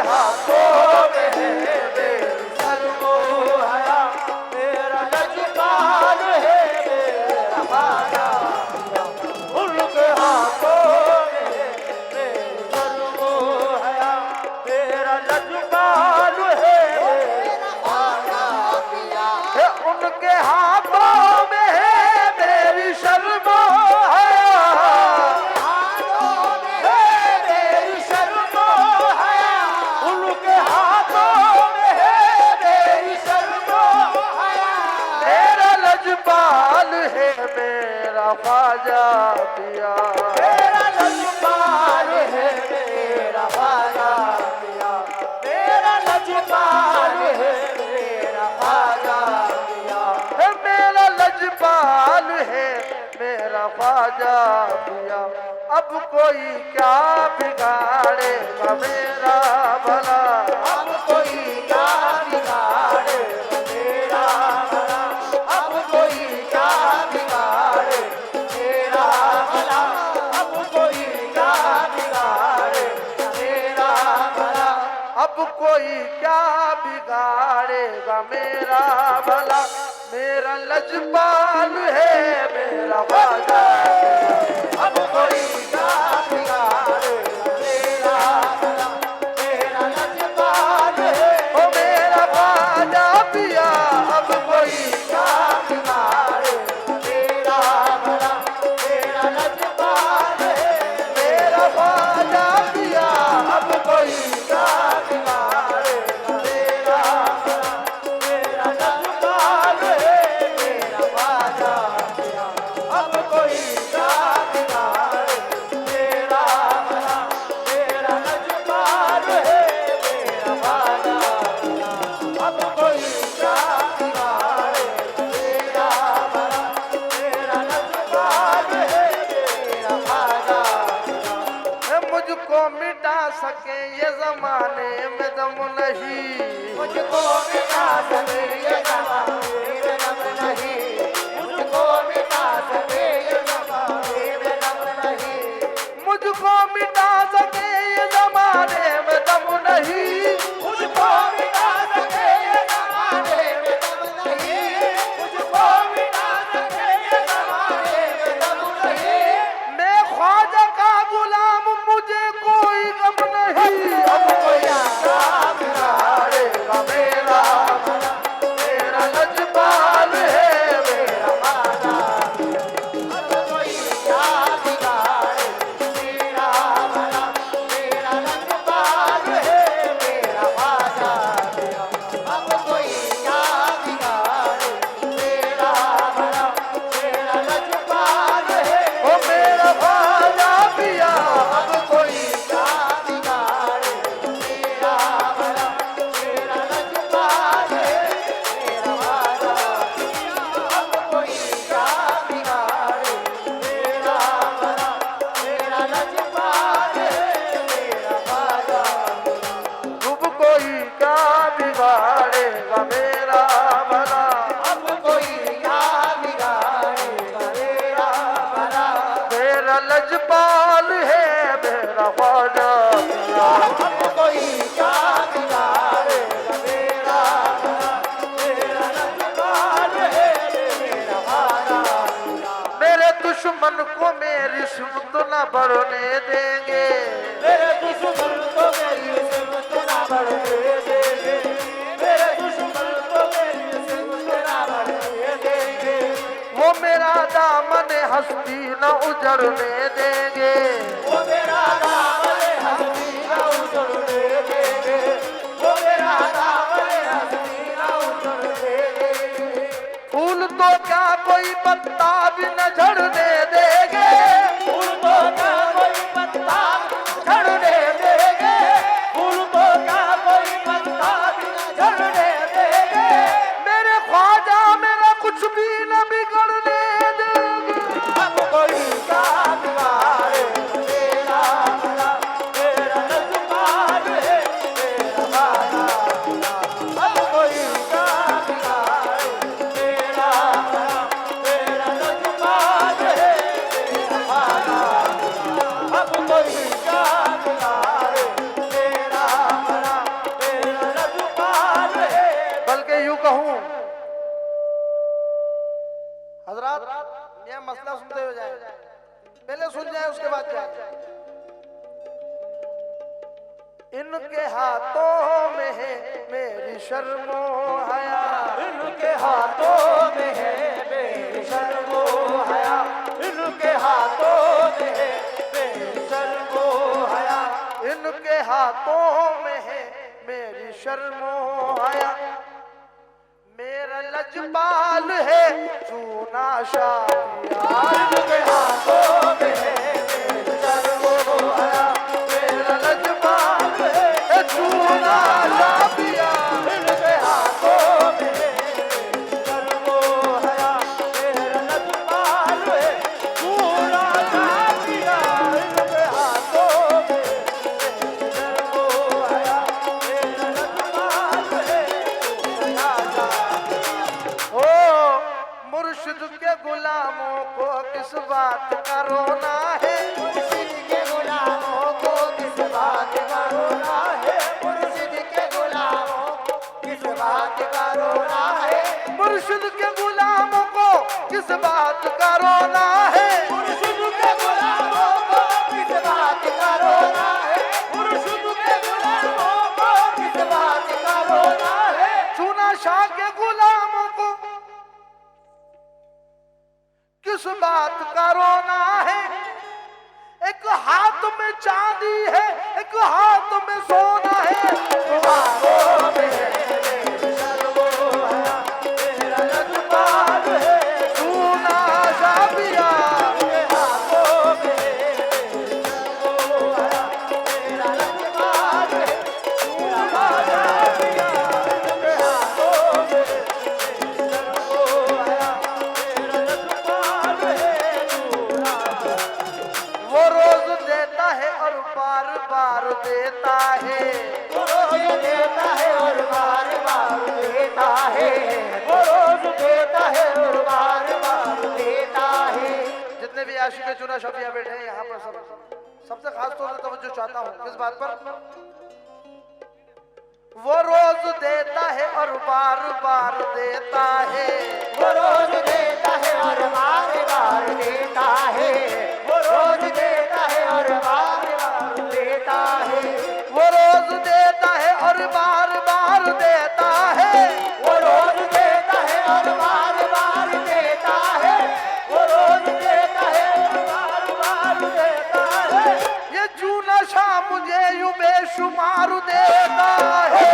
हाथों में है मेरी शर्मो हया, मेरा लजपाल है मेरा ख्वाजा पिया, उनके हाथों में है मेरी शर्मो हया, मेरा लजपाल है मेरा ख्वाजा पिया, उनके हाथों में है मेरी शर्मो हया, मेरी शर्मो हया, उनके हाथों में है मेरी शर्मो हया, मेरा लजपाल है मेरा ख्वाजा पिया, मेरा लजपाल है मेरा ख्वाजा पिया, मेरा लजपाल है मेरा ख्वाजा पिया, मेरा लजपाल है मेरा ख्वाजा पिया, अब कोई क्या बिगाड़ेगा मेरा भला, अब कोई क्या बिगाड़ेगा मेरा भला, अब कोई क्या बिगाड़े मेरा भला, अब कोई क्या बिगाड़े मेरा भला, अब कोई क्या बिगाड़ेगा मेरा भला, मेरा लजपाल है मेरा ख्वाजा, अब कोई क्या बिगाड़ेगा मेरा भला, मेरा लजपाल है ओ मेरा ख्वाजा पिया, अब कोई क्या बिगाड़ेगा मेरा भला, मेरा लजपाल है मेरा ख्वाजा पिया, अब कोई क्या बिगाड़ेगा मेरा भला, मेरा लजपाल है मेरा ख्वाजा पिया, अब कोई क्या बिगाड़े मेरा भला, मेरा लजपाल है मेरा ख्वाजा पिया, अब कोई क्या बिगाड़े मेरा भला, मेरा लजपाल है मेरा ख्वाजा पिया, मुझको मिटा सके ये जमाने में दम नहीं, मुझको मिटा सके ये जमाने में दम नहीं, मुझको मिटा सके ये जमाने में दम नहीं, मुझको मिटा सके ये जमाने में दम नहीं, मुझको मिटा सके ये जमाने में दम नहीं, मुझको मिटा सके ये जमाने में दम नहीं, मैं ख्वाजा का गुलाम मुझे कोई गम नहीं, अब कोई क्या बिगाड़ेगा मेरा भला, मेरा लजपाल है मेरा ख्वाजा, अब कोई क्या बिगाड़े मेरा भला, मेरा लजपाल है मेरा ख्वाजा पिया, अब कोई क्या बिगाड़े मेरा भला, मेरा लजपाल है ओ मेरा ख्वाजा पिया, अब कोई क्या बिगाड़े मेरा भला, मेरा लजपाल है मेरा ख्वाजा पिया, अब कोई क्या बिगाड़े मेरा भला, मेरा लजपाल है मेरा ख्वाजा पिया, अब कोई क्या बिगाड़ेगा मेरा भला, अब कोई क्या बिगाड़ेगा मेरा भला, मेरा लजपाल है मेरा ख्वाजा पिया, अब कोई क्या बिगाड़ेगा मेरा भला, मेरा लजपाल है मेरा ख्वाजा पिया, मेरे दुश्मन को मेरी सिमत न बढ़ने देंगे, मेरे दुश्मन को मेरी सिमत न बढ़ने देंगे, मेरे दुश्मन को मेरी सिमत न बढ़ने देंगे, वो मेरा दामन हस्ती न उजड़ने देंगे, वो मेरा दामन हस्ती न उजड़ने देंगे, वो मेरा दामन हस्ती न उजड़ने देंगे, फूल तो क्या कोई पत्ता भी न झड़ने देंगे, फूल तो क्या कोई पत्ता झड़ने देंगे, फूल तो क्या कोई पत्ता भी न झड़ने देंगे, मेरे ख्वाजा मेरा कुछ भी न बिगड़ने देंगे, अब कोई क्या बिगाड़े मेरा भला, मेरा लजपाल है मेरा ख्वाजा पिया, अब कोई क्या बिगाड़े मेरा भला, मेरा लजपाल है इनके हाथों में है मेरी शर्मो हया, इनके हाथों में है मेरी शर्मो हया, इनके हाथों में है मेरी शर्मो हया, इनके हाथों में है मेरी शर्मो हया। मेरा लजपाल है चूना शादिया, इनके हाथों में है मेरी शर्मो हया, मेरा लजपाल है चूना शादिया। इनके हाथों में है मेरी शर्मो हया, मेरा लजपाल है चूना शादिया। इनके हाथों में मेरी शर्मो हया, मेरा लजपाल है चूना शादिया। ओ मुर्शिद के गुलामों को किस बात का रोना है, मुर्शिद के गुलामों को किस बात का रोना है, मुर्शिद के गुलामों को किस बात का रोना है, मुर्शिद के गुलामों को किस बात का रोना है, मुर्शिद के गुलामों को किस बात का रोना है, मुर्शिद के गुलामों को किस बात का रोना है। चूना शाह के गुलामों को किस बात का रोना है। एक हाथ में चांदी है, एक हाथ में सोना है। हाथों में है मेरी शर्मो हया, मेरा लजपाल है चूना शादिया, मेरे हाथों में है मेरी शर्मो हया, मेरा लजपाल है चूना शादिया। मेरे हाथों में है मेरी शर्मो हया, मेरा लजपाल है चूना शादिया। वो रोज देता है और बार बार देता है, वो रोज देता है और बार बार देता है, वो रोज देता है और बार बार देता है। जितने भी आशिक चुना शफिया बैठे हैं यहाँ पर सबसे खास तौर से तवज्जो चाहता हूँ किस बात पर। वो रोज देता है और बार बार देता है, वो रोज देता है और बार बार देता है, वो रोज देता है और बार बार देता है, वो रोज देता है और बार बार देता है। वो रोज देता है और बार बार देता है, वो रोज देता है और बार बार देता है। ये चूना शाह मुझे यूं बेशुमार देता है।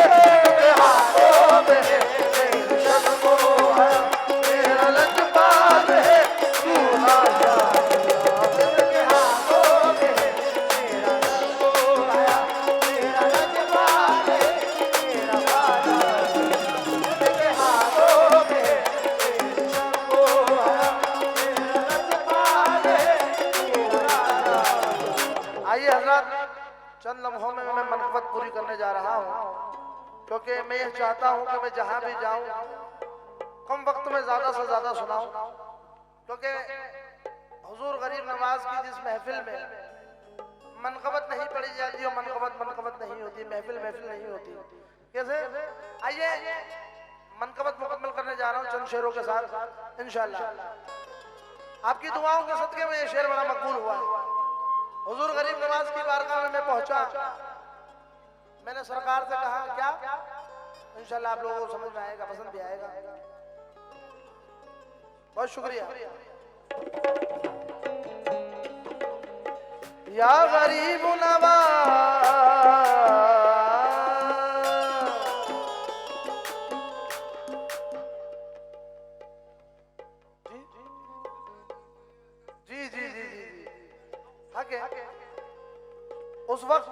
हाथों में है मेरी शर्मो हया, मेरा लजपाल है चूना शाह, इनके हाथों में है मेरा शर्मो हया, मेरा लजपाल है मेरा वाला। इनके हाथों में है मेरी शर्मो हया, मेरा लजपाल है मेरा वाला। आइए हजरत, चंद लम्हों में मैं मनकबत पूरी करने जा रहा हूँ, क्योंकि मैं ये चाहता हूँ कि मैं जहाँ भी जाऊँ कम वक्त में ज़्यादा से ज़्यादा सुनाऊँ, क्योंकि हुजूर गरीब नवाज की जिस महफिल में मनकबत नहीं पढ़ी जाती और मनकबत नहीं होती, महफिल नहीं होती। कैसे? आइए मनकबत मुकम्मल करने जा रहा हूँ चंद शेरों के साथ इंशाअल्लाह। आपकी दुआओं के सदके में ये शेर बड़ा मकबूल हुआ है। हुजूर गरीब नवाज की बारगाह में मैं पहुंचा, मैंने सरकार से कहा क्या, इंशाल्लाह आप लोगों को समझ में आएगा, पसंद भी आएगा। बहुत शुक्रिया। या गरीब नवाज, जी जी जी जी जी हक है। उस वक्त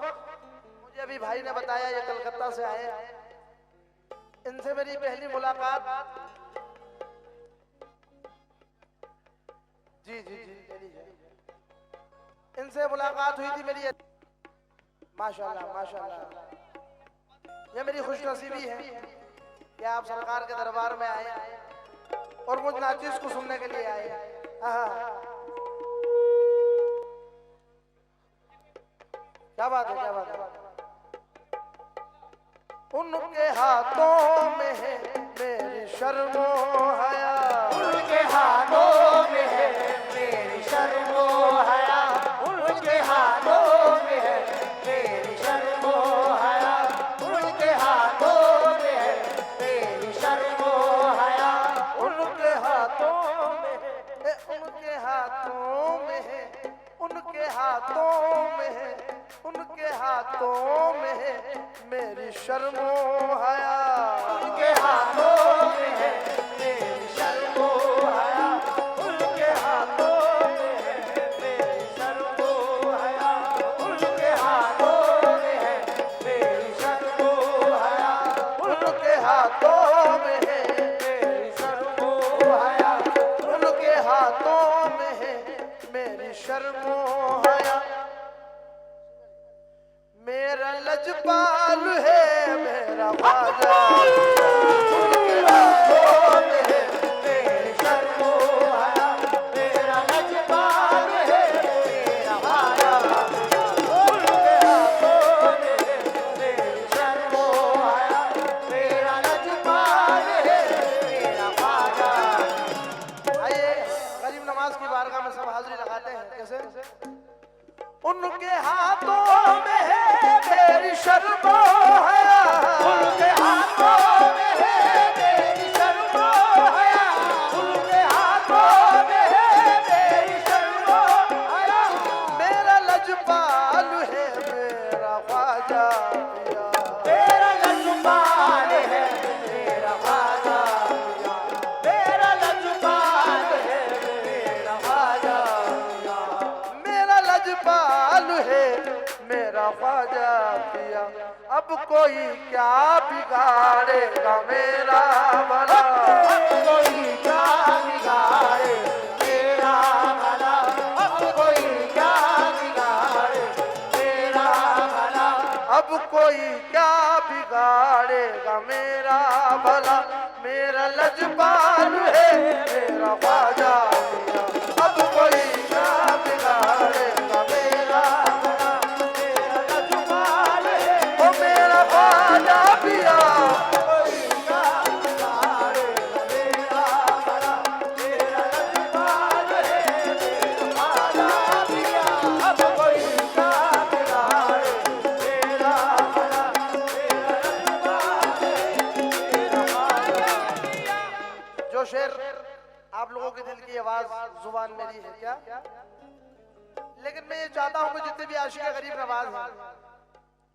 मुझे अभी भाई ने बताया ये कलकत्ता से आए, इनसे मेरी पहली मुलाकात जी जी जी इनसे मुलाकात हुई थी मेरी। माशाल्लाह माशाल्लाह, ये मेरी खुशनसीबी है कि आप सरकार के दरबार में आए और मुझ नाचिस को सुनने के लिए आए। क्या बात है, क्या बात है। उनके हाथों में है मेरी शर्मो हया, उनके हाथों में है मेरी शर्मो हया, उनके हाथों में है मेरी शर्मो हया। मेरी शर्मो हया। उनके हाथों में है मेरी शर्मो हया, उनके हाथों में है मेरी शर्मो हया, उनके हाथों में है मेरी शर्मो हया, उनके हाथों में है मेरी शर्मो हया, उनके हाथों में है मेरी शर्मो हया। मेरा लजपाल है मेरा ख्वाजा, उनके हाथों में है मेरी शर्मो हया, मेरा लजपाल है मेरा ख्वाजा, उनके हाथों में है मेरी शर्मो हया, मेरा लजपाल है मेरा ख्वाजा। आइए गरीब नमाज की बारगाह में सब हाजिरी लगाते हैं। कैसे? उनके हाथों में है मेरी शर्मो हया, उनके हाथों में है मेरी शर्मो हया, उनके हाथों में है मेरी शर्मो हया, मेरा लजपाल है मेरा ख्वाजा पिया। मेरा लजपाल है मेरा ख्वाजा पिया, मेरा लजपाल है मेरा ख्वाजा पिया, मेरा लजपाल है मेरा ख्वाजा पिया। अब कोई क्या बिगाड़ेगा मेरा भला, कोई क्या बिगाड़े मेरा भला, अब कोई क्या बिगाड़े मेरा भला, अब कोई क्या बिगाड़ेगा मेरा भला। मेरा लजपाल है मेरा ख्वाजा पिया। अब कोई क्या बिगाड़ेगा मेरा भला, मेरा लजपाल है ओ मेरा ख्वाजा पिया। कोई क्या बिगाड़े मेरा भला, मेरा लजपाल है मेरा ख्वाजा पिया, अब कोई क्या बिगाड़े मेरा भला, मेरा लजपाल है मेरा ख्वाजा पिया। जो शेर आप लोगों के दिल की आवाज जुबान मेरी है क्या? लेकिन मैं ये चाहता हूं कि जितने भी आशिक गरीब नवाज हैं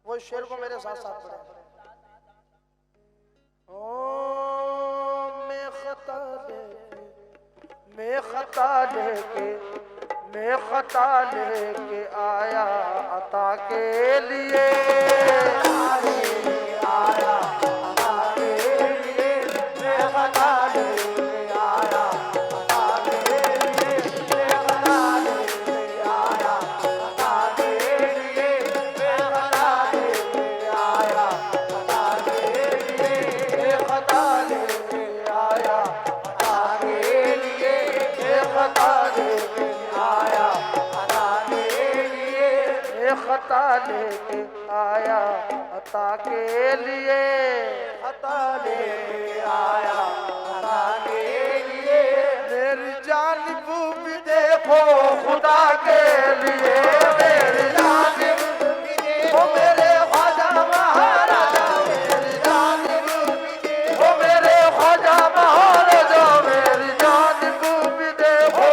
वो इस शेर को मेरे साथ साथ पढ़ें। ओ मैं खता लेके मैं खता लेके आया अता के लिए। आया हमारे लिए, मैं खता लेके आया हमारे लिए, मैं खता लेके आया हमारे लिए, मैं खता लेके आया हमारे लिए, मैं खता लेके आया हमारे लिए, मैं खता लेके आया हमारे लिए, मैं खता लेके आया अता के लिए। खता लेके आया हमारे लिए, मेरी जानिब भी देखो खुदा के लिए। मेरी जानिब भी देखो ओ मेरे ख्वाजा महाराजा, मेरी जानिब ओ मेरे ख्वाजा महाराजा, मेरी जानिब भी देखो।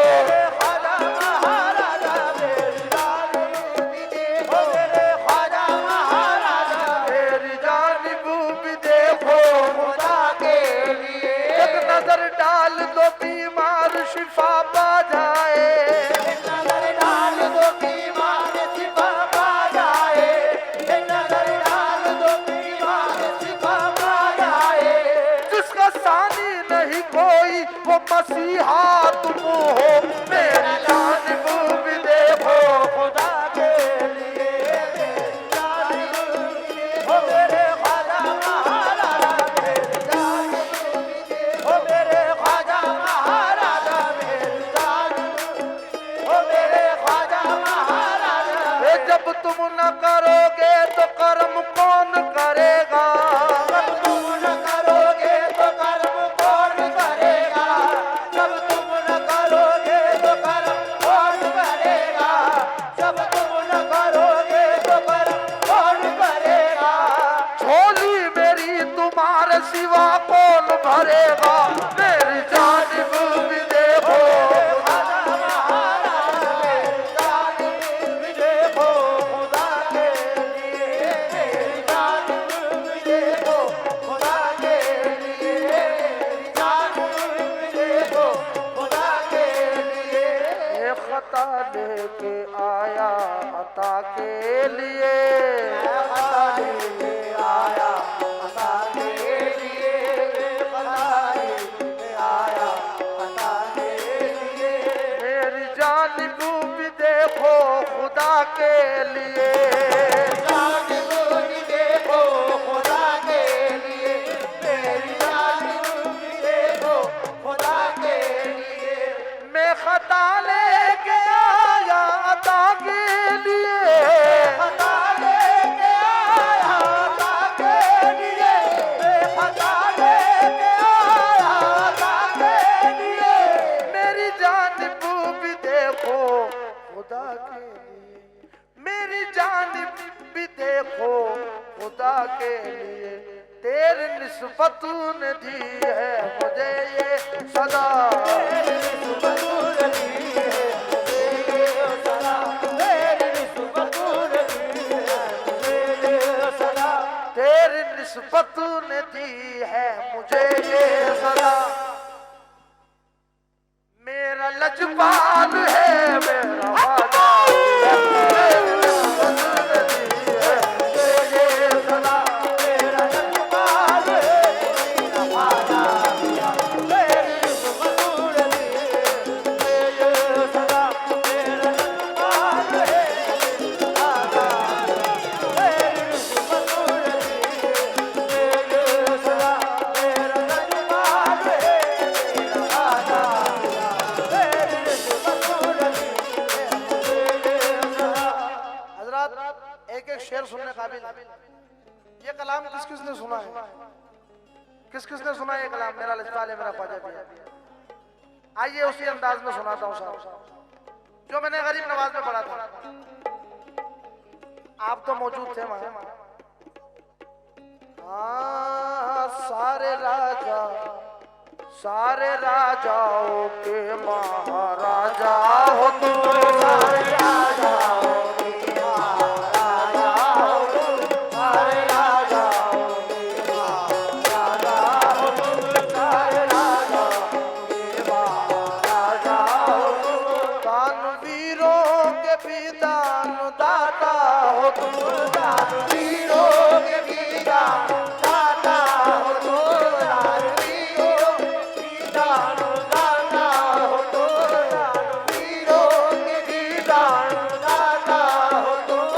ख्वाजा महाराजा, मेरी जानिब भी देखो, मेरे ख्वाजा महाराजा, मेरी जानिब भी देखो खुदा के लिए एक नजर डाल दो बीमार शिफा पा जाए। नजर डाल दो बीमार शिफा पा जाए, नजर डाल दो बीमार शिफा पा जाए, जिसका सानी नहीं कोई वो मसीहा तुम हो। मेरी जानिब भी देखो खुदा के लिए मेरी जानिब भी देखो, मेरे ख्वाजा महाराजा, मेरी जानिब भी देखो, मेरे ख्वाजा महाराजा, मेरी जानिब ओ मेरे ख्वाजा महाराजा। वे जब तुम न करोगे तो कर्म कौन करेगा। जब तुम न करोगे तो कर्म कौन करेगा, जब तुम न करोगे तो कर्म कौन करेगा, जब तुम न करोगे तो कर्म कौन करेगा, झोली मेरी तुम्हारे सिवा कौन भरेगा। मेरी जानिब भी देखो ख्वाजा महाराजा, मेरी जानिब भी देखो खुदा के लिए, मेरी जानिब के लिए। जान भी देखो खुदा के लिए, मेरी जान भी देखो खुदा के लिए। मैं खता लेके आया अता के लिए। खता लेके आया अता के लिए, मैं खता लेके आया अता के लिए। मेरी जानिब भी देखो खुदा के लिए, मेरी जानिब भी देखो खुदा के लिए। तेरी निस्बत ने दी है मुझे ये सदा। तेरी निस्बत ने दी है मुझे ये सदा। मेरा लजपाल है मेरा वादा, तेरी निस्बत ने दी है मुझे ये सदा। मेरा लजपाल है मेरा वादा, तेरी निस्बत ने दी है ये सदा। मेरा लजपाल है मेरा वादा, तेरी निस्बत ने दी है ये सदा। मेरा लजपाल है मेरा वादा, तेरी निस्बत ने दी है ये सदा। हजरात, एक एक शेर सुनने काबिल है। ये कलाम किस किसने सुना है? किस किसने सुना ये कलाम? मेरा लजपाल है मेरा ख्वाजा भी है। आइए उसी अंदाज में सुनाता हूँ साहब, जो मैंने गरीब नवाज में पढ़ा था। आप तो मौजूद थे वहां। हाँ, सारे राजाओं के महाराजा हो तुम। सारे राजाओं के महाराजा हो तुम। सारे राजाओं के महाराजा हो तुम। सारे राजाओं के महाराजा हो तुम। दानवीरों के भी दाता हो तुम। दानवीरों के भी दाता हो तुम। दानवीरों की दाता हो तुम। दानवीरों के भी दाता हो तुम।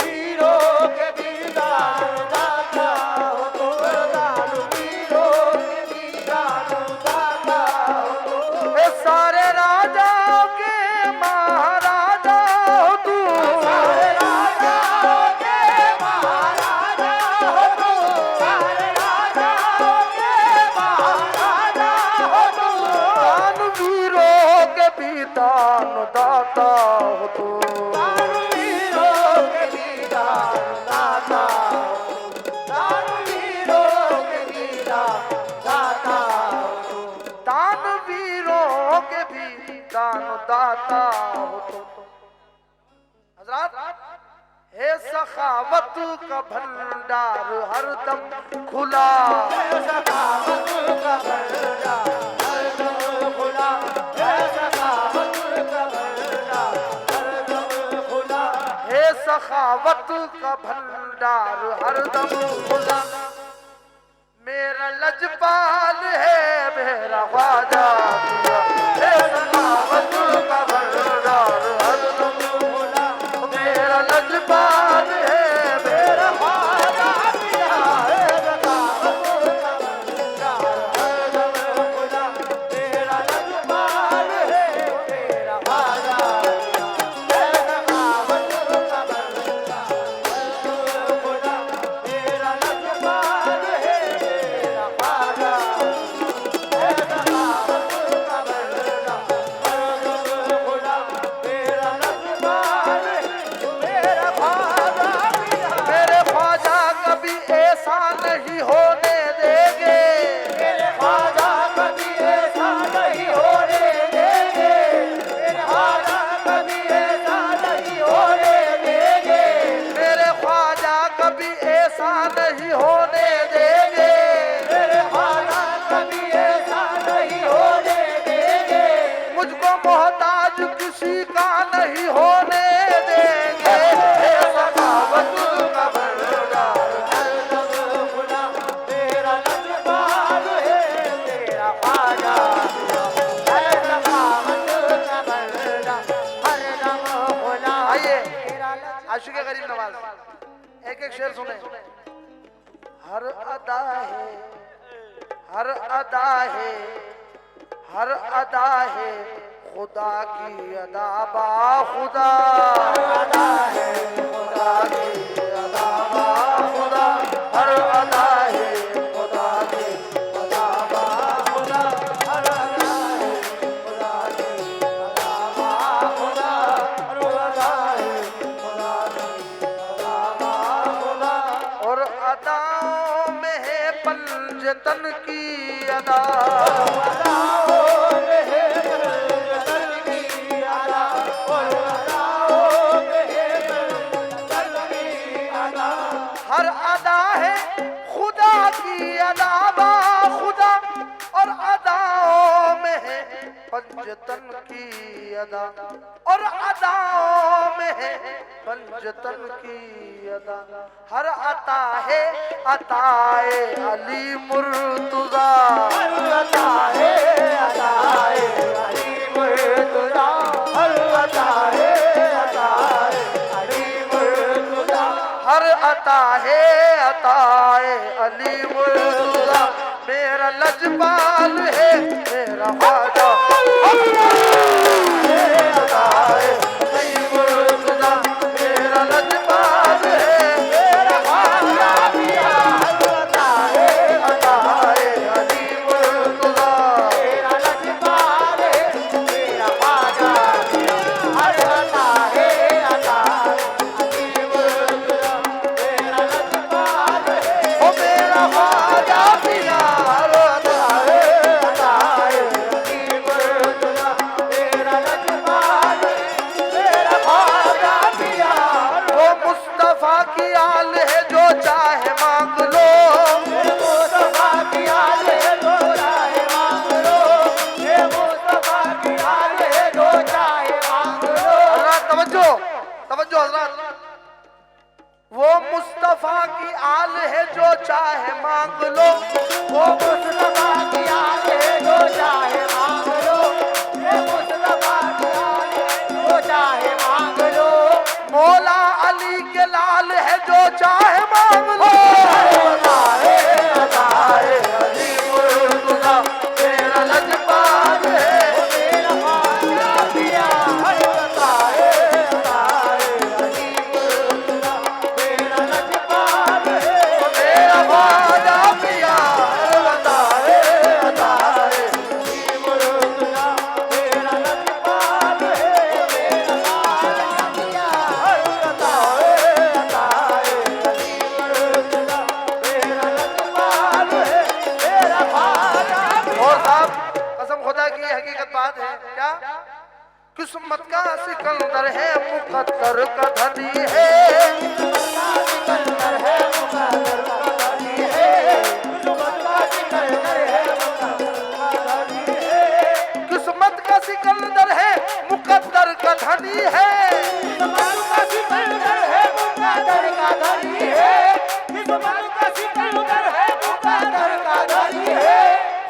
वीरों के भी दाता हो तुम। दानवीरों के भी दाता हो तुम। ए सारे राजाओं के महाराजा हो तुम। सारे राजाओं के महाराजा हो तुम। सारे राजाओं के महाराजा हो तुम। दानवीरों के भी दाता हो तुम। दानवीरों के भी दाता हो तुम। दानवीरों के भी दाता हो तुम। दानवीरों के भी दाता हो तुम। हजरात, हे सखावत का भंडार हरदम खुला। सखावत का भंडार हरदम खुला, सखावत का भंडार हरदम खुला। हे सखावत का भंडार हरदम खुला। मेरा लजपाल है मेरा ख्वाजा पिया। हे सखावत का भंडार हरदम खुला। मेरा लजपाल है मेरा ख्वाजा पिया। हे सखावत का भंडार हरदम खुला। मेरा लजपाल है मेरा ख्वाजा पिया। सखावत का भंडार हरदम खुला। मेरा लजपाल है मेरा ख्वाजा। सखावत का भंडार हरदम खुला। मेरा लजपाल है मेरा ख्वाजा पिया। मेरे ख्वाजा कभी ऐसा नहीं होने देंगे। मेरे ख्वाजा कभी ऐसा नहीं होने देंगे। मेरे ख्वाजा कभी ऐसा नहीं होने देंगे। मेरे ख्वाजा कभी ऐसा नहीं होने देंगे। मेरे ख्वाजा कभी ऐसा नहीं होने देंगे। मुझको मोहताज किसी का नहीं होने देंगे। हे सखावत का भंडार हरदम खुला। मेरा लजपाल है मेरा ख्वाजा पिया। सखावत का भंडार हरदम खुला। आइए गरीब नवाज। एक एक शेर सुने। हर अदा है, हर अदा है, हर अदा है खुदा की अदा बा खुदा। हर अदा है खुदा की अदा बा खुदा। हर अदा है खुदा की अदा बा खुदा। हर अदा है खुदा की अदा बा खुदा। हर अदा है खुदा की अदा बा खुदा। और अदाओं में है पंजतन की अदा। हर अदा है खुदा की अदा बा खुदा। और अदाओं में है पंजतन की अदा। और अदाओं में है पंजतन की अदा। हर अता है अताए अली मुर्तजा। हर अता है अताए अली मुर्तजा। हर अता है अताए अली मुर्तजा। हर अता है अताए अली मुर्तजा। मेरा लजपाल है मेरा ख्वाजा। अताए अली मुर्तजा। मेरा लजपाल है मेरा ख्वाजा। अताए अताए अली मुर्तजा। मेरा लजपाल है मेरा ख्वाजा। हर अता है अताए अली मुर्तजा। मेरा लजपाल है ओ मेरा ख्वाजा पिया। हर अताए अताए अली मुर्तजा। मेरा लजपाल है मेरा ख्वाजा पिया। वो मुस्तफा की आल है जो चाहे मांग लो। मुस्तफा की आल है जो चाहे मांग लो। ये मुस्तफा की आल है जो चाहे मांग लो। हज़रात तवज्जो तवज्जो हज़रात। वो मुस्तफा की आल है जो चाहे मांग लो। वो मुस्तफा की आल है जो चाहे मांग लो। ये मुस्तफा की आल है जो चाहे मांग लो। मौला अली के लाल है जो चाहे मांग लो। अताए अताए अली मुर्तजा। मेरा लजपाल है मेरा ख्वाजा पिया। अताए अताए अली मुर्तजा। मेरा लजपाल है मेरा ख्वाजा पिया। अताए अताए अली मुर्तजा। मेरा लजपाल है मेरा ख्वाजा पिया। अताए अताए अली मुर्तजा। मेरा लजपाल है मेरा ख्वाजा पिया। और साहब कसम खुदा की हकीकत बात है क्या? किस्मत का सिकंदर है मुकद्दर का धनी है। सिकंदर है मुकद्दर का धनी है। किस्मत का सिकंदर है मुकद्दर का धनी है। किस्मत का सिकंदर है मुकद्दर का धनी है। किस्मत का सिकंदर है मुकद्दर का धनी है। किस्मत का सिकंदर है मुकद्दर का धनी है।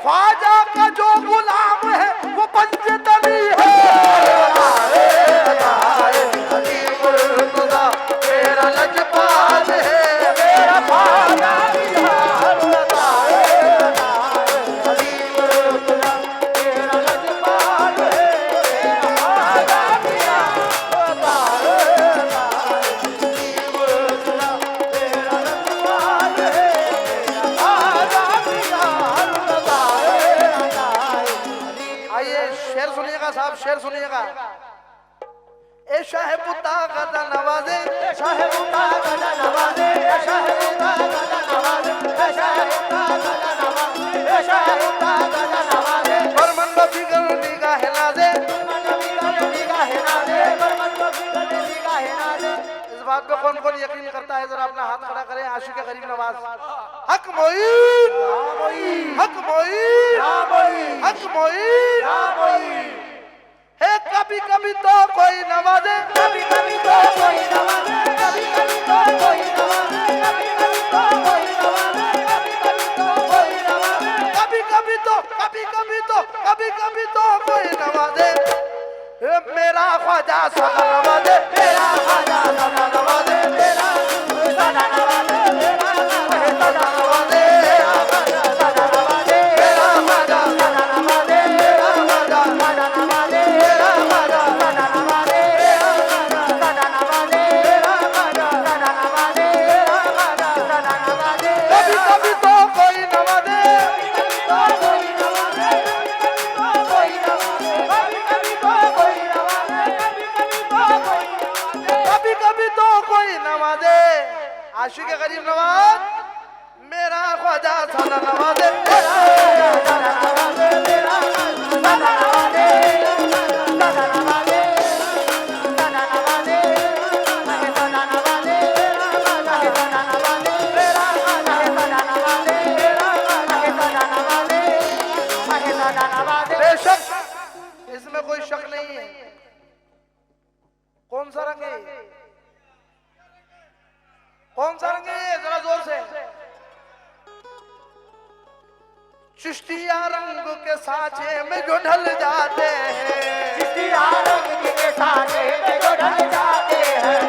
ख्वाजा का जो गुलाम है वो पंजतनी है। अताए अताए अली मुर्तजा। मेरा लजपाल है मेरा ख्वाजा पिया। अताए अताए अली मुर्तजा। मेरा लजपाल है मेरा ख्वाजा पिया। अताए अताए अली मुर्तजा। मेरा लजपाल है मेरा ख्वाजा पिया। अताए अताए अली। आइए शेर सुनिएगा साहब, शेर सुनिएगा। ए शाह पुता गदा नवाजे। ए शाह पुता गदा नवाजे। ए शाह पुता गदा नवाजे। ए शाह पुता गदा नवाजे। ए शाह पुता गदा नवाजे। बरमन बफिकर निगाह नाजे। बरमन बफिकर निगाह नाजे। बरमन बफिकर निगाह नाजे। इस बात पे कौन कौन यकीन करता है जरा अपना हाथ खड़ा करें। आशिक गरीब नवाज। हक मोईन हक मोईन हक मोईन है। कभी कभी तो कोई नवाजे। कभी कभी तो कोई नवाजे। कभी कभी तो कोई नवाजे। कभी कभी तो कोई नवाजे। कभी कभी तो कोई नवाजे। कभी कभी तो कभी कभी तो कभी कभी तो कोई नवाजे। मेरा ख्वाजा सदा नवाजे। मेरा ख्वाजा सदा नवाजे। आशिक गरीब नवाज मेरा ख्वाजा सदा नवाजे बेशक इसमें कोई शक नहीं है। कौन सा रंग है? कौन सा रंग है? जरा जोर से। चिश्तिया रंग के साँचे में जो ढल जाते हैं, चिश्तिया रंग के साँचे में जो ढल जाते हैं,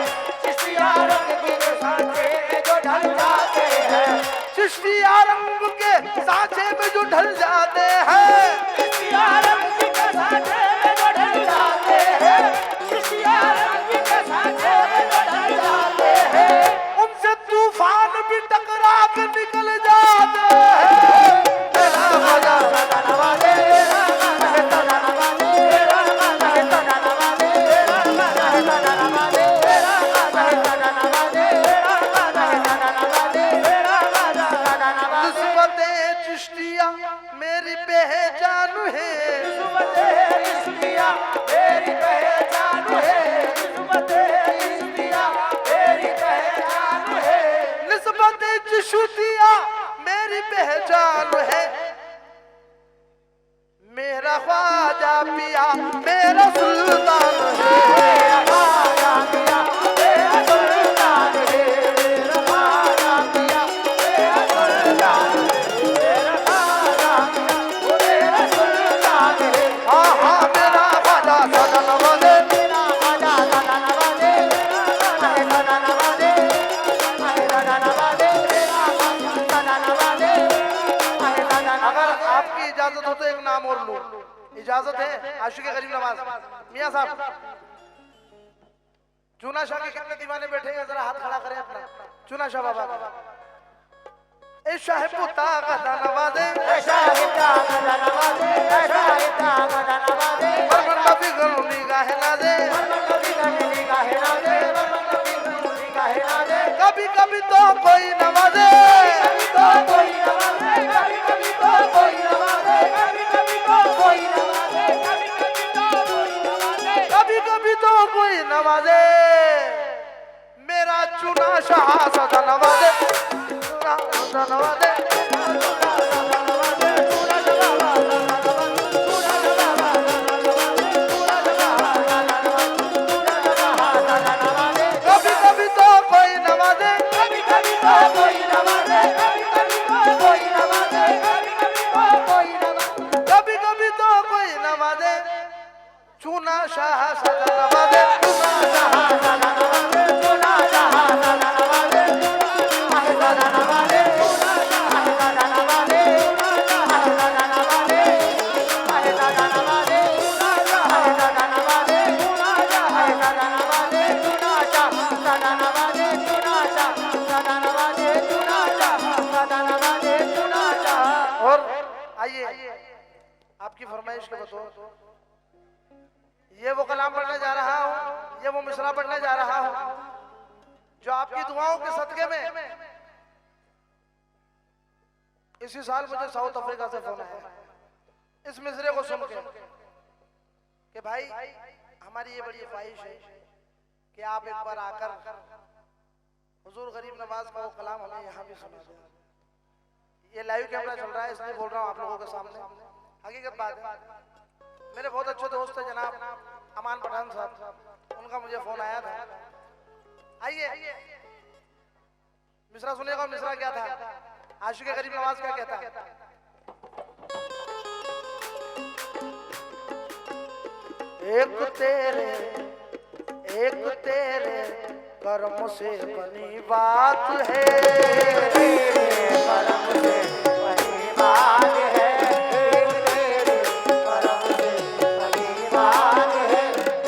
चिश्तिया रंग के साँचे में जो ढल जाते हैं, चिश्तिया रंग के साँचे में जो ढल जाते हैं, चिश्तिया रंग के साँचे में जो ढल जाते हैं, चिश्तिया रंग के साँचे में जो ढल जाते हैं, उनसे तूफान भी टकरा के निकल जाते हैं। मेरा ख्वाजा सदा नवाजे सदा नवाजे सदा नवाजे सदा नवाजे सदा नवाजे सदा नवाजे। निस्बते चिश्तिया मेरी पहचान है, निस्बते चिश्तिया मेरी पहचान है, निस्बते चिश्तिया मेरी पहचान है, निस्बते चिश्तिया मेरी पहचान है। मेरा ख्वाजा पिया मेरा सुल्तान है, मेरा ख्वाजा पिया मेरा सुल्तान है, मेरा ख्वाजा पिया मेरा सुल्तान है, मेरा ख्वाजा पिया मेरा सुल्तान है। हाँ हाँ मेरा ख्वाजा सदा नवाजे मेरा ख्वाजा सदा नवाजे सदा नवाजे सदा नवाजे मेरा ख्वाजा सदा नवाजे सदा अगर नवाजे। आपकी इजाजत हो तो एक नाम और लूं। इजाजत है? आशिक गरीब नवाज मियां साहब, चूना शाह के कितने दीवाने बैठे हैं? जरा हाथ खड़ा करें अपना। चूना शाह बाबा ए शाह पुता गदा नवाजे शाहिदा गदा नवाजे शाहिदा गदा नवाजे बरमन कभी गनु निगाह नाजे, कभी कभी निगाह नाजे कभी निगाह नाजे। कभी कभी तो कोई नवाजे, कभी तो कोई नवाजे कभी कभी तो कोई नवाजे कभी कभी तो कोई नवाजे कभी कभी तो कोई नवाजे। कभी कभी तो कोई नवाजे। मेरा चूना शाह सदा नवाजे सदा नवाजे। कभी कभी तो कोई नवाजे, कभी कभी तो कोई नवाजे कभी कभी तो कोई नवाजे कभी कभी तो कोई नवाजे। कभी कभी तो कोई नवाजे। चूना शाह सदा नवाजे और आइए आपकी फरमाइश के बतौर ये वो कलाम पढ़ने जा रहा हूँ, ये वो मिसरा पढ़ने जा रहा हूँ जो आपकी दुआओं के सदके में इसी साल मुझे साउथ अफ्रीका से फोन आया इस मिसरे को सुन के कि भाई हमारी ये बड़ी ख्वाहिश है कि आप एक बार आकर हुजूर गरीब नवाज का वो कलाम हमें यहाँ भी सुना दें। ये लाइव कैमरा चल रहा है इसलिए बोल रहा हूँ आप लोगों के सामने। हकीकत बात है, मेरे बहुत अच्छे दोस्त है जनाब अमान पठान साहब, उनका मुझे फोन आया था। आइए मिसरा सुनेगा। मिसरा क्या था? आशिक गरीब नवाज क्या कहता है? एक तेरे कर्म से बनी बात है, करम से बनी बात है, एक तेरे करम से बनी बात है,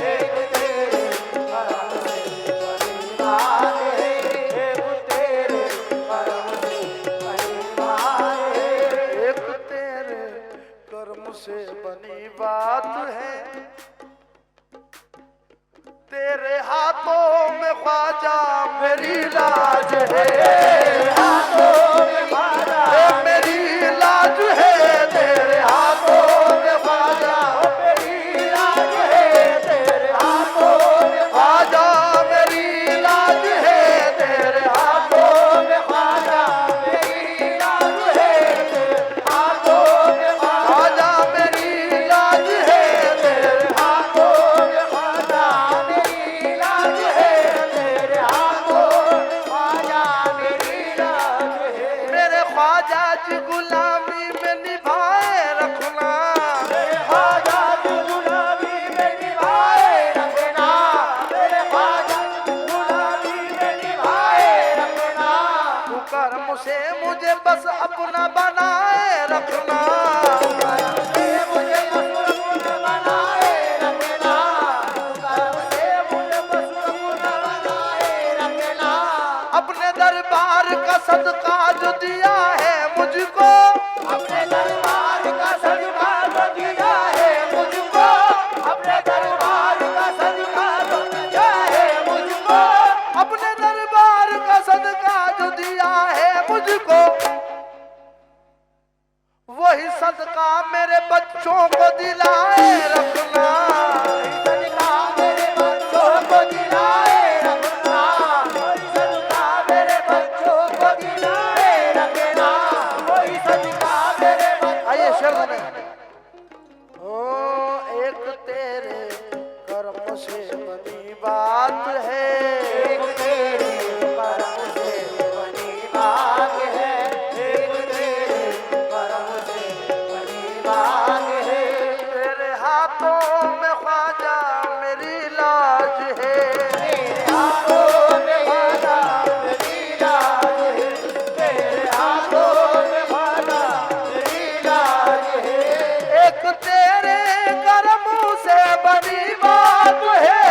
एक तेरे करम से बनी बात है, एक तेरे करम से बनी बात है। एक तेरे कर्म से बनी बात है, तेरे हाथों में ख्वाजा मेरी लाज है, हाथों में ख्वाजा मेरी लाज है, तेरे हाथों में ख्वाजा मेरी लाज है, तेरे हाथों में ख्वाजा मेरी लाज है, तेरे हाथों में ख्वाजा मेरी लाज है, तेरे हाथों में ख्वाजा मेरी लाज है, तेरे हाथों में ख्वाजा मेरी लाज है, तेरे हाथों में ख्वाजा मेरी लाज है। मेरे ख्वाजा जी गुलामी में निभाए रखना, मेरे ख्वाजा की गुलामी में निभाए रखना, मेरे ख्वाजा की गुलामी में निभाए रखना, तू करम से मुझे बस अपना बनाए रखना, करम से मुझे मसरूफ बनाए रखना, करम से मुझे मसरूफ बनाए रखना, अपने दरबार का सदका जो दिया है मुझको, अपने दरबार का सदका जो दिया है मुझको, अपने दरबार का सदका जो दिया है मुझको, अपने दरबार का सदका जो दिया है मुझको, वही सदका मेरे बच्चों को दिलाए रखना, सदका मेरे बच्चों को दिलाए रखना, वही सदका मेरे बच्चों को दिलाए रखना, वही सदका मेरे बच्चों आइए शेर को सुने। ओ एक तेरे कर्म से बनी बात है, एक तेरे करम से बनी बात है, एक तेरे करम से बनी बात है, तेरे हाथों में ख्वाजा मेरी लाज है, तेरे हाथों में ख्वाजा मेरी लाज है, तेरे हाथों में ख्वाजा मेरी लाज है, एक तेरे कर्म से बनी बात है,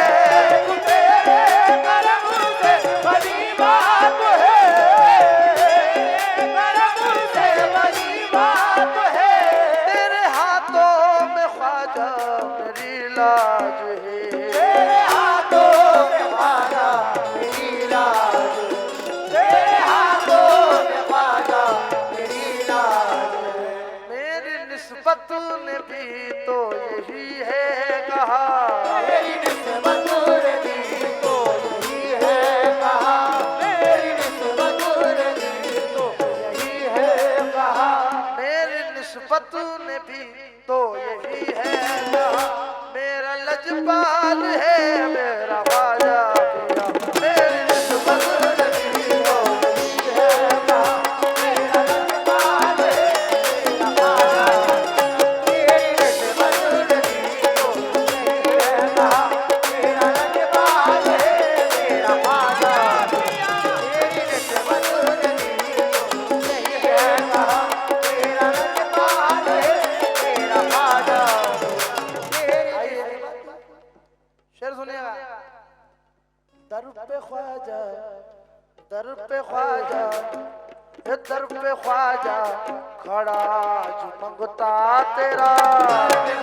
एक तेरे करम से बनी बात है, करम से बनी बात है, तेरे हाथों में ख्वाजा मेरी लाज है, तेरे हाथों में ख्वाजा मेरी लाज, तेरे हाथों में ख्वाजा मेरी लाज है। मेरी निस्बत ने भी तो यही है कहा, मेरी निस्बत ने भी तो यही है कहा, मेरी निस्बत ने भी तो यही है कहा, मेरी निस्बत ने भी तो यही है कहा, मेरा लजपाल है मेरा ख्वाजा पिया, मेरी निस्बत ने भी तो यही है कहा, मेरा लजपाल है मेरा ख्वाजा, मेरी निस्बत ने भी तो यही है कहा, मेरा लजपाल है मेरा ख्वाजा, मेरी निस्बत ने भी तो यही है कहा, मेरा लजपाल है मेरा ख्वाजा, शेर सुनिएगा। दर पे ख्वाजा, दर पे ख्वाजा, ये दर पे ख्वाजा खड़ा जो मंगता तेरा, दर पे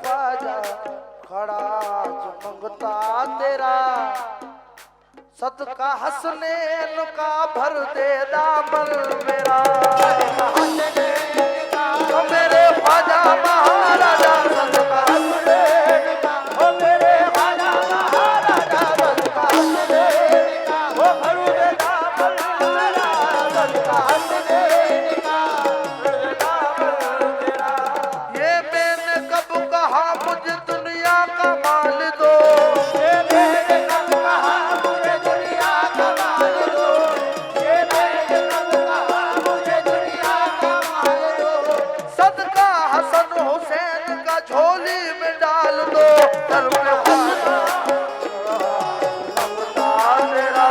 ख्वाजा खड़ा जो मंगता तेरा, सदका हसनैन का भर दे दामन मेरा, तो मेरे ख्वाजा महाराजा सदका हसनैन का, ओ मेरे ख्वाजा महाराजा सदका हसनैन का, ओ फरूदे दामन मेरा सदका हसनैन का, फरूदे दामन मेरा, ये मैंने कब कहा मुझे दुनिया का माल दो, ये मैंने कब कहा मुझे दुनिया का माल दो, ये मैंने कब कहा मुझे दुनिया का माल दो, सदका हसन हुसैन का झोली में डाल दो, दर पे ख्वाजा मंगता तेरा,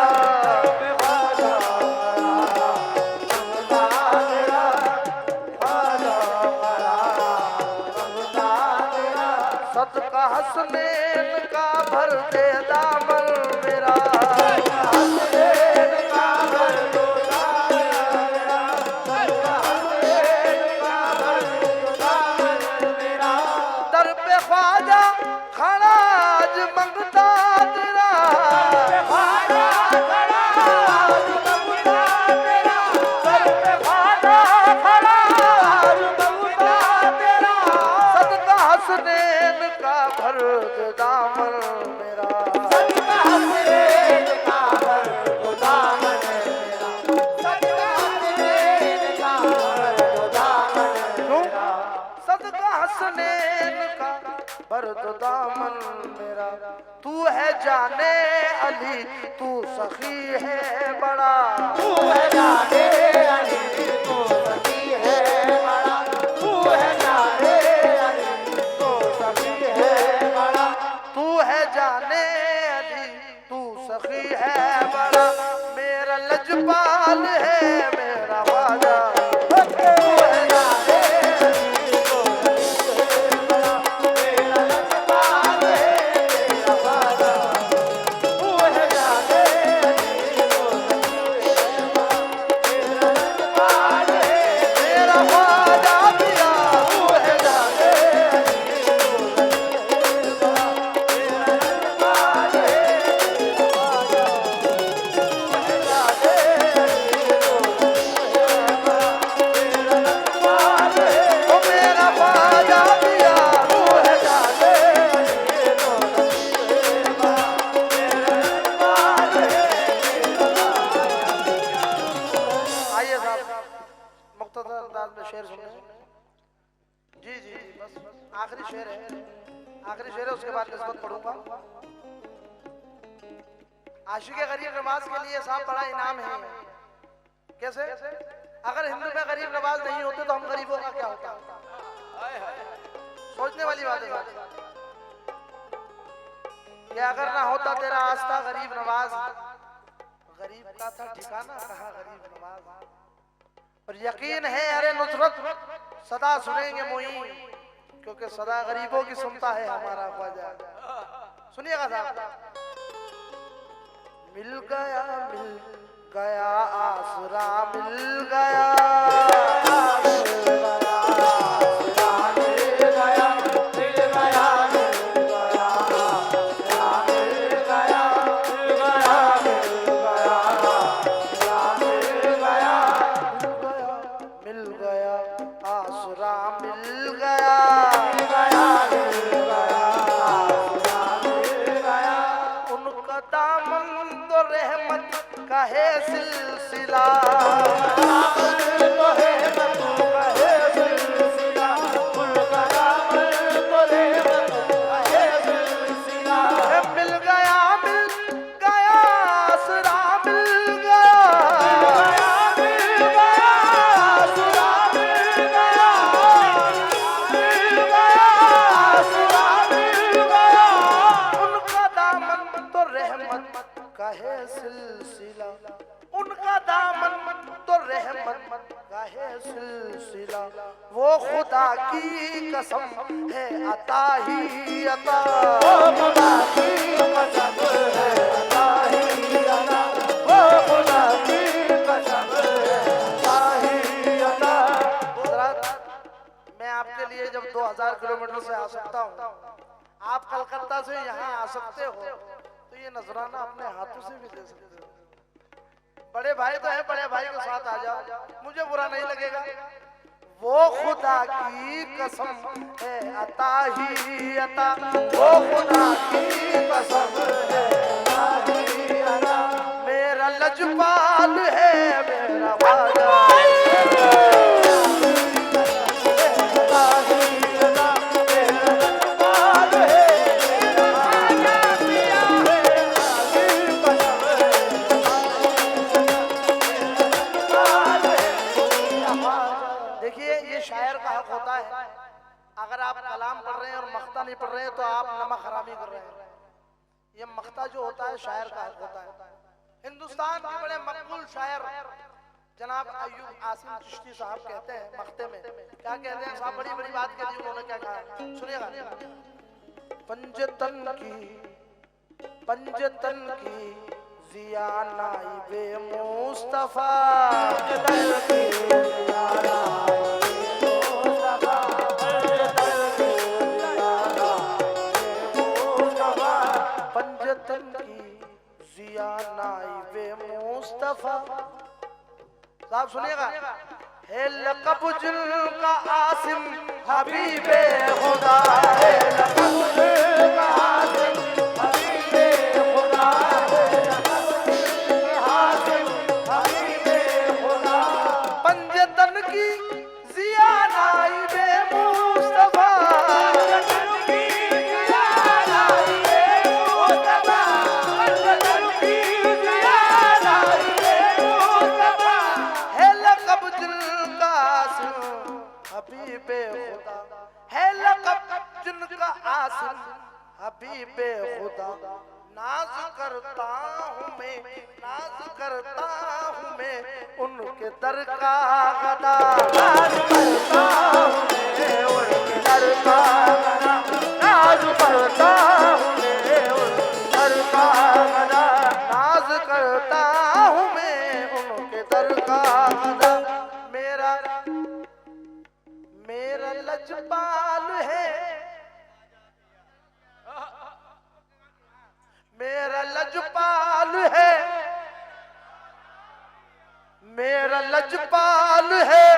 सदका हसनैन का भर दो दामन मेरा। सदका हसनैन का भर दो दामन मेरा। तू है जाने अली तू सखी है बड़ा। तू है जाने अली तू सखी है बड़ा। तू है जाने अली तू सखी है बड़ा। तू है जाने अली तू सखी है बड़ा। मेरा लजपाल है मेरा वादा। आखिरी शेर है, आखिरी शेर है, उसके बाद निस्बत पढ़ूंगा। आशिक़े गरीब नवाज के लिए साहब बड़ा इनाम है। कैसे? अगर हिंदू में गरीब नवाज नहीं होते तो हम गरीबों का क्या होता? सोचने वाली बात है कि अगर ना होता तेरा आस्था गरीब नवाज, गरीब का था ठिकाना कहाँ गरीब नवाज। और यकीन है अरे नुसरत सदा सुनेंगे मोईन, क्योंकि सदा गरीबों की सुनता है हमारा ख्वाजा। सुनिएगा साहब। मिल गया आसरा मिल गया, कहे सिलसिला मिल गया आसरा मिल गया, उनका दामन तो रहमत का है सिलसिला, उनका दामन तो रहमत का है सिलसिला। वो खुदा की कसम है अता ही अता, वो खुदा की कसम है अता ही अता, वो खुदा की कसम है अता ही अता। मैं आपके लिए जब 2000 किलोमीटर से आ सकता हूँ, आप कलकत्ता से यहाँ आ सकते हो, तो ये नजराना अपने हाथों से भी दे सकते हो। बड़े भाई तो है, बड़े भाई के साथ आ जाओ, मुझे बुरा नहीं लगेगा। वो खुदा की कसम है अता ही अता, वो खुदा की कसम है अता ही अता। मेरा लजपाल है मेरा वादा, अगर आप कलाम पढ़ रहे हैं और मख्ता नहीं पढ़ रहे हैं तो आप नमक हरामी कर रहे हैं। ये मख्ता जो होता है शायर का हक होता है। हिंदुस्तान के बड़े मकबूल शायर जनाब अय्यूब आसिम चिश्ती साहब कहते हैं मख्ते में, क्या कहते हैं साहब, बड़ी बड़ी बात कहती उन्होंने, क्या कहा सुनिएगा। पंजतन की जिया नाइबे मुस्तफा, पंजतन की जिया नाइबे मुस्तफा, मुस्तफा। साहब सुनिएगा, है लक़ब जिनका आसिम हबीबे खुदा, है लक़ब जिनका आसिम हबीबे खुदा, है लक़ब जिनका आसिम हबीबे खुदा। पंजतन की जिया नाइबे मुस्तफा, पंजतन की जिया नाइबे मुस्तफा, पंजतन की जिया नाइबे मुस्तफा। है लक़ब जिनका आसिम हबीबे खुदा, है लक़ब जिनका आसिम हबीबे खुदा। नाज करता हूँ मैं, नाज करता हूँ मैं उनके दर का गदा, नाज करता हूँ मैं उनके दर का गदा, नाज करता हूँ मैं उनके दर का गदा, नाज करता हूँ मैं उनके दर का गदा। मेरा मेरा लजपाल है, मेरा लजपाल है, मेरा लजपाल है